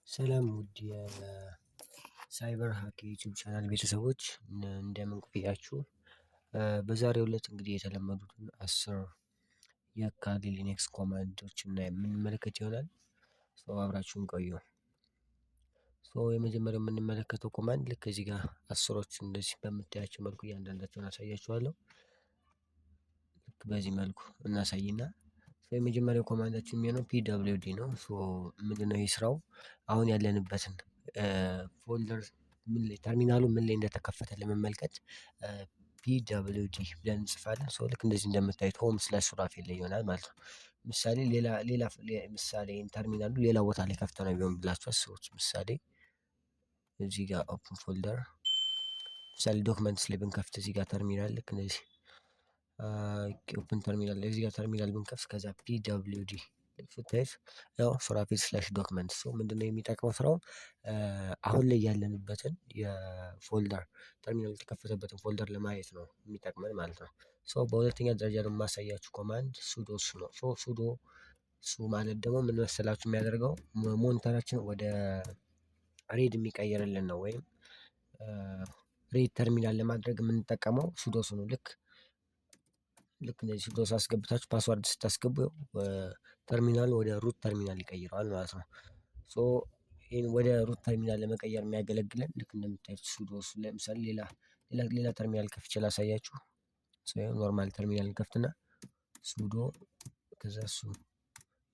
ሰላም ውድ የሳይበር ሀክ ዩቲዩብ ቻናል ቤተሰቦች እንደምን ቆያችሁ? በዛሬው ዕለት እንግዲህ የተለመዱትን 10 የካሊ ሊነክስ ኮማንዶችን የምንመለከት ይሆናል። አብራችሁን ቆዩ። የመጀመሪያው የምንመለከተው ኮማንድ ልክ እዚህ ጋር አስሮች እንደዚህ በምታያቸው መልኩ እያንዳንዳቸውን አሳያችኋለሁ። ልክ በዚህ መልኩ እናሳይና የመጀመሪያው ኮማንዳችን የሚሆነው ፒደብሊውዲ ነው። ምንድነው ይህ ስራው? አሁን ያለንበትን ፎልደር ተርሚናሉ ምን ላይ እንደተከፈተ ለመመልከት ፒደብሊውዲ ብለን እንጽፋለን። ልክ እንደዚህ እንደምታዩት ሆም ስላሽ ሱራፌል ላይ ይሆናል ማለት ነው። ምሳሌ ሌላ ምሳሌ ተርሚናሉ ሌላ ቦታ ላይ ከፍተው ነው ቢሆን ብላችሁ አስቡት። ምሳሌ እዚህ ጋር ኦፕን ፎልደር ምሳሌ ዶክመንትስ ላይ ብንከፍት እዚህ ጋር ተርሚናል ልክ እንደዚህ ኦፕን ተርሚናል ላይ እዚህ ጋር ተርሚናል ብንከፍት ከዛ ፒደብሊውዲ ስታዩት ያው ሱራፌል ስላሽ ዶክመንት ምንድነው የሚጠቅመው ስራው አሁን ላይ ያለንበትን የፎልደር ተርሚናል የተከፈተበትን ፎልደር ለማየት ነው የሚጠቅመን ማለት ነው። በሁለተኛ ደረጃ ደግሞ የማሳያችሁ ኮማንድ ሱዶ ነው። ሱዶ ማለት ደግሞ ምን መሰላችሁ የሚያደርገው ሞኒተራችን ወደ ሬድ የሚቀይርልን ነው። ወይም ሬድ ተርሚናል ለማድረግ የምንጠቀመው ሱዶስ ነው። ልክ እንደዚህ ሱዶስ አስገብታችሁ ፓስዋርድ ስታስገቡ ተርሚናል ወደ ሩት ተርሚናል ይቀይረዋል ማለት ነው። ይህን ወደ ሩት ተርሚናል ለመቀየር የሚያገለግለን ልክ እንደምታዩት ሱዶስ ለምሳሌ ሌላ ተርሚናል ከፍቼ ላሳያችሁ። ኖርማል ተርሚናል ከፍትና ሱዶ ከዛ እሱ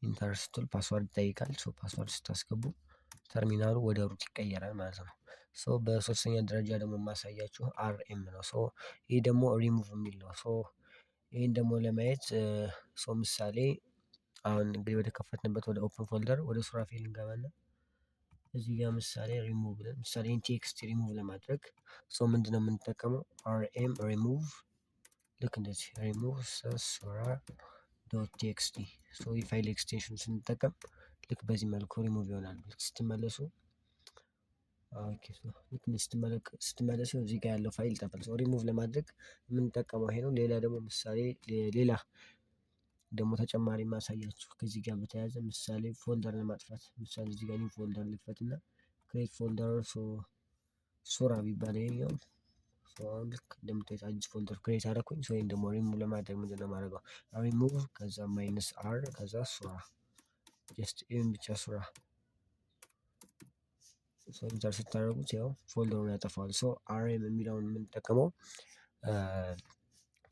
ኢንተር ስትል ፓስዋርድ ይጠይቃል። ፓስዋርድ ስታስገቡ ተርሚናሉ ወደ ሩት ይቀየራል ማለት ነው። በሶስተኛ ደረጃ ደግሞ የማሳያችሁ አርኤም ነው። ይህ ደግሞ ሪሙቭ የሚል ነው። ይህን ደግሞ ለማየት ምሳሌ አሁን እንግዲህ ወደ ከፈትንበት ወደ ኦፕን ፎልደር ወደ ሱራፌል እንገባና እዚህ ጋር ምሳሌ ሪሙቭ ብለን ምሳሌ ቴክስት ሪሙቭ ለማድረግ ምንድነው የምንጠቀመው አርኤም ሪሙቭ ልክ እንደዚህ ሪሙቭ ሱራ ዶት ቴክስቲ የፋይል ኤክስቴንሽን ስንጠቀም ልክ በዚህ መልኩ ሪሙቭ ይሆናል። ልክ ስትመለሱ ስትመለሱ እዚህ ጋር ያለው ፋይል ይጠፋል። ሪሙቭ ለማድረግ የምንጠቀመው ይሄ ነው። ሌላ ደግሞ ምሳሌ ሌላ ደግሞ ተጨማሪ ማሳያችሁ ከዚህ ጋር በተያያዘ ምሳሌ ፎልደር ለማጥፋት ምሳሌ እዚህ ጋር ፎልደር ልክፈትና ክሬት ፎልደር ሱራ ቢባል ይሄኛው ልክ እንደምታዩት አዲስ ፎልደር ክሬት አደረኩኝ። ወይም ደግሞ ሪሙቭ ለማድረግ ምንድነው የማደርገው ሪሙቭ ከዛ ማይነስ አር ከዛ ሱራ ጀስት ይሄን ብቻ ሱራ ኢንተር ስታደርጉት ያው ፎልደሩን ያጠፋዋል። አርኤም የሚለውን የምንጠቀመው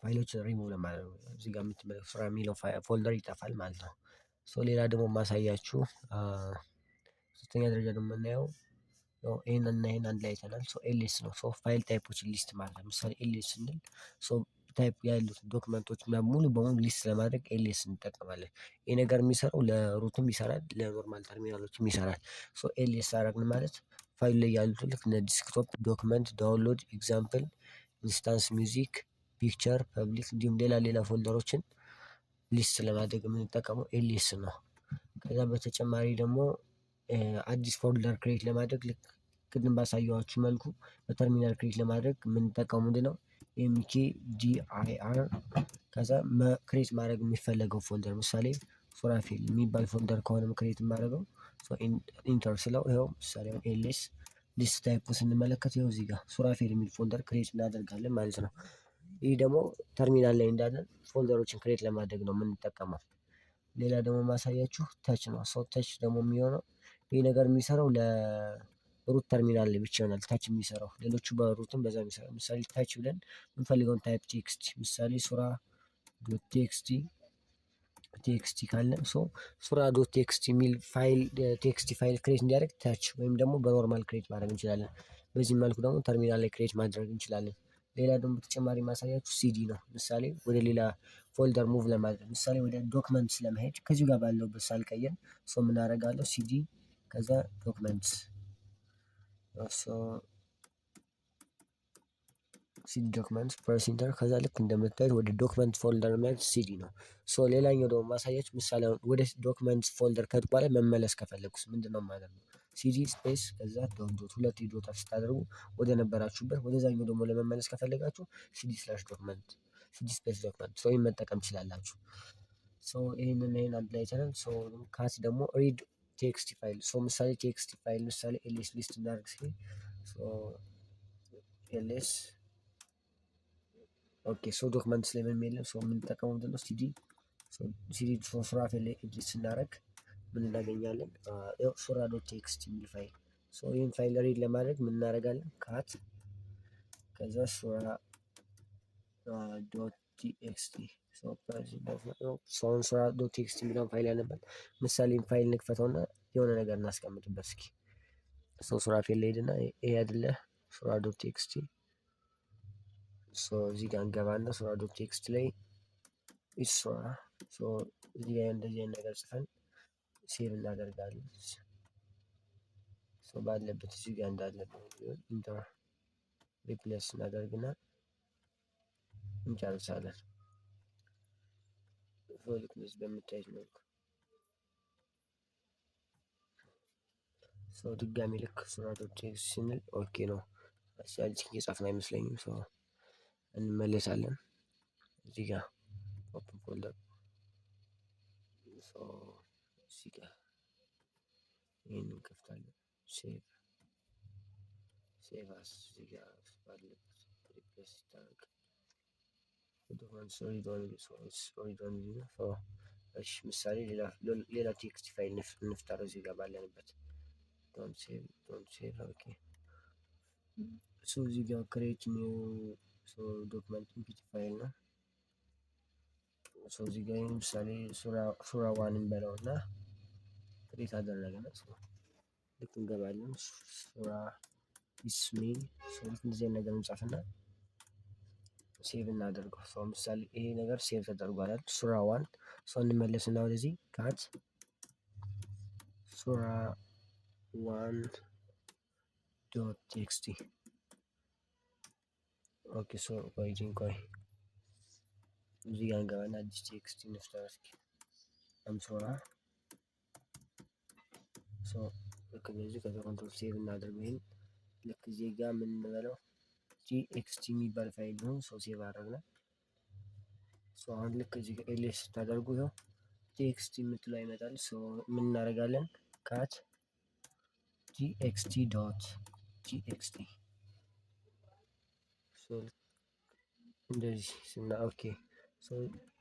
ፋይሎችን ሪሙቭ ለማድረግ ነው። እዚህ ጋር የምትመለከቱት ሱራ የሚለው ፎልደር ይጠፋል ማለት ነው። ሌላ ደግሞ ማሳያችሁ ሶስተኛ ደረጃ ደግሞ የምናየው ይሄን እና ይሄን አንድ ላይ አይተናል። ኤልኤስ ነው። ፋይል ታይፖችን ሊስት ማለት ነው። ምሳሌ ኤልኤስ ስንል ታይፕ ያሉት ዶክመንቶች ሙሉ በሙሉ ሊስት ለማድረግ ኤልኤስ እንጠቀማለን። ይህ ነገር የሚሰራው ለሩትም ይሰራል፣ ለኖርማል ተርሚናሎችም ይሰራል። ኤልኤስ አደረግን ማለት ፋይሉ ላይ ያሉትን ልክ እንደ ዲስክቶፕ ዶክመንት፣ ዳውንሎድ፣ ኤግዛምፕል፣ ኢንስታንስ፣ ሚውዚክ፣ ፒክቸር፣ ፐብሊክ እንዲሁም ሌላ ፎልደሮችን ሊስት ለማድረግ የምንጠቀመው ኤልኤስ ነው። ከዛ በተጨማሪ ደግሞ አዲስ ፎልደር ክሬት ለማድረግ ልክ ቅድም ባሳየኋችሁ መልኩ በተርሚናል ክሬት ለማድረግ የምንጠቀመው ምንድነው ኤምኬዲአይአር ከዛ ክሬት ማድረግ የሚፈለገው ፎልደር ምሳሌ ሱራፌል የሚባል ፎልደር ከሆነ ክሬት የማደርገው ኢንተር ስለው ይኸው ምሳሌ ኤልኤስ ሊስት ታይፕ ስንመለከት ይኸው እዚህ ጋር ሱራፌል የሚል ፎልደር ክሬት እናደርጋለን ማለት ነው። ይህ ደግሞ ተርሚናል ላይ እንዳለን ፎልደሮችን ክሬት ለማድረግ ነው የምንጠቀመው። ሌላ ደግሞ ማሳያችሁ ተች ነው። ተች ደግሞ የሚሆነው ይህ ነገር የሚሰራው ለሩት ተርሚናል ላይ ብቻ ይሆናል ታች የሚሰራው። ሌሎቹ በሩትም በዛ የሚሰራው ምሳሌ ታች ብለን የምንፈልገውን ታይፕ ቴክስት ምሳሌ ሱራ ዶት ቴክስቲ ካለን ሱራ ዶት ቴክስቲ የሚል ፋይል ቴክስቲ ፋይል ክሬት እንዲያደርግ ታች ወይም ደግሞ በኖርማል ክሬት ማድረግ እንችላለን። በዚህ መልኩ ደግሞ ተርሚናል ላይ ክሬት ማድረግ እንችላለን። ሌላ ደግሞ በተጨማሪ ማሳያችሁ ሲዲ ነው። ምሳሌ ወደ ሌላ ፎልደር ሙቭ ለማድረግ ምሳሌ ወደ ዶክመንትስ ለመሄድ ከዚሁ ጋር ባለውበት ሳልቀይር ምን አደርጋለሁ ሲዲ ከዛ ዶክመንትስ ሲዲ ዶክመንትስ ፕሬስ ኢንተር ከዛ ልክ እንደምታዩት ወደ ዶክመንት ፎልደር ማለት ሲዲ ነው። ሌላኛው ደግሞ ማሳያችሁ ምሳሌ ወደ ዶክመንት ፎልደር ከሄድኩ በኋላ መመለስ ከፈለኩስ ምንድነው የማደርገው ሲዲ ስፔስ ከዛ ዶት ሁለት ዶት ስታደርጉ ወደ ነበራችሁበት ወደዛኛው ደግሞ ለመመለስ ከፈለጋችሁ ሲዲ ስላሽ ዶክመንት ሲዲ ስፔስ ዶክመንት ይሄን መጠቀም ትችላላችሁ። ይሄን አንድ ላይ አይተናል። ካት ደግሞ ሪድ ቴክስት ፋይል ምሳሌ ቴክስት ፋይል ምሳሌ ኤልኤስ ሊስት እናደርግ እስኪ ኤልኤስ ኦኬ ዶክመንትስ ላይ ምንም የለም። የምንጠቀመው ምንድነው ሲዲ ሱራፌል ላይ ኤዲት ስናደርግ ምን እናገኛለን? ሱራ ዶት ቴክስት የሚል ፋይል ይህን ፋይል ሪድ ለማድረግ ምን እናደርጋለን? ካት ከዛ ሱራ ዶት ቲኤክስቲ ሱራ ዶት ቴክስቲ የሚለውን ፋይል ያለበት ምሳሌ ፋይል ንክፈተውና የሆነ ነገር እናስቀምጥበት እስኪ ሱራፌል ላይ ሄድና ይሄ አይደለ ሱራ ዶት ቴክስቲ እዚህ ጋር እንገባና ሱራ ዶት ቴክስት ላይ ሱራ እዚህ ጋር እንደዚህ አይነት ነገር ጽፈን ሴቭ እናደርጋለን። ባለበት እዚህ ጋር እንዳለበት ኢንተር ሪፕሌስ እናደርግና እንጨርሳለን። ልክ እንደዚህ በምታዩት መልኩ ድጋሚ ልክ ሱራ ዶት ቴክስት ስንል ኦኬ ነው። እዚህ እየጻፍን አይመስለኝም። እንመለሳለን። እዚህ ጋር ኦፕን ፎልደር እዚህ ጋር ይህንን እንከፍታለን። ሴቭ አስ እዚህ ጋር ባለበት ሪፕሌስ ይታረግ እሺ ምሳሌ ሌላ ቴክስት ፋይል እንፍጠር እዚህ ጋር ባለንበት ዶንት ሴቭ ኦኬ እዚህ ጋር ክሬት ኒው ዶክመንት ኢምፒቲ ፋይል ነው። እዚህ ጋር ምሳሌ ሱራ ዋን እንበለው እና ክሬት አደረገን። ልክ እንገባለን ሱራ ኢስሜል ልክ እንደዚህ አይነት ነገር እንጻፍና ሴቭ እናደርገው። ምሳሌ ይሄ ነገር ሴቭ ተደርጓል አይደል? ሱራ ዋን እንመለስና ወደዚህ ካት ሱራ ዋን ዶት ቴክስቲ ኦኬ ቆይ እዚህ ጋር እንገባና አዲስ ቴክስት እንፍጠር እስኪ ሱራ ልክ እንደዚህ ከዛ ኮንትሮል ሴቭ እናደርገው። ይሄን ልክ እዚህ ጋር ምን እንበለው ቲኤክስቲ የሚባል ፋይል ነው። ሴቭ አደረግና አሁን ልክ እዚህ ጋር ኤልኤስ ስታደርጉ ይኸው ቲኤክስቲ የምትለው ይመጣል። ምን እናደርጋለን? ካት ቲኤክስቲ ዶት ቲኤክስቲ እንደዚህ ስና ኦኬ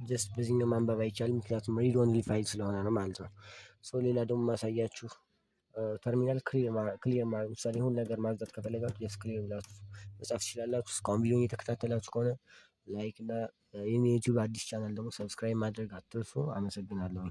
ጀስት በዚህኛው ማንበብ አይቻልም፣ ምክንያቱም ሪድ ኦንሊ ፋይል ስለሆነ ነው ማለት ነው። ሌላ ደግሞ ማሳያችሁ ተርሚናል ክሊር ማድረግ ምሳሌ ሁን ነገር ማጽዳት ከፈለጋችሁ ጀስት ክሊር ብላችሁ መጻፍ ትችላላችሁ። እስካሁን ቪዲዮን እየተከታተላችሁ ከሆነ ላይክ እና የኔ ዩቲዩብ አዲስ ቻናል ደግሞ ሰብስክራይብ ማድረግ አትርሱ። አመሰግናለሁ።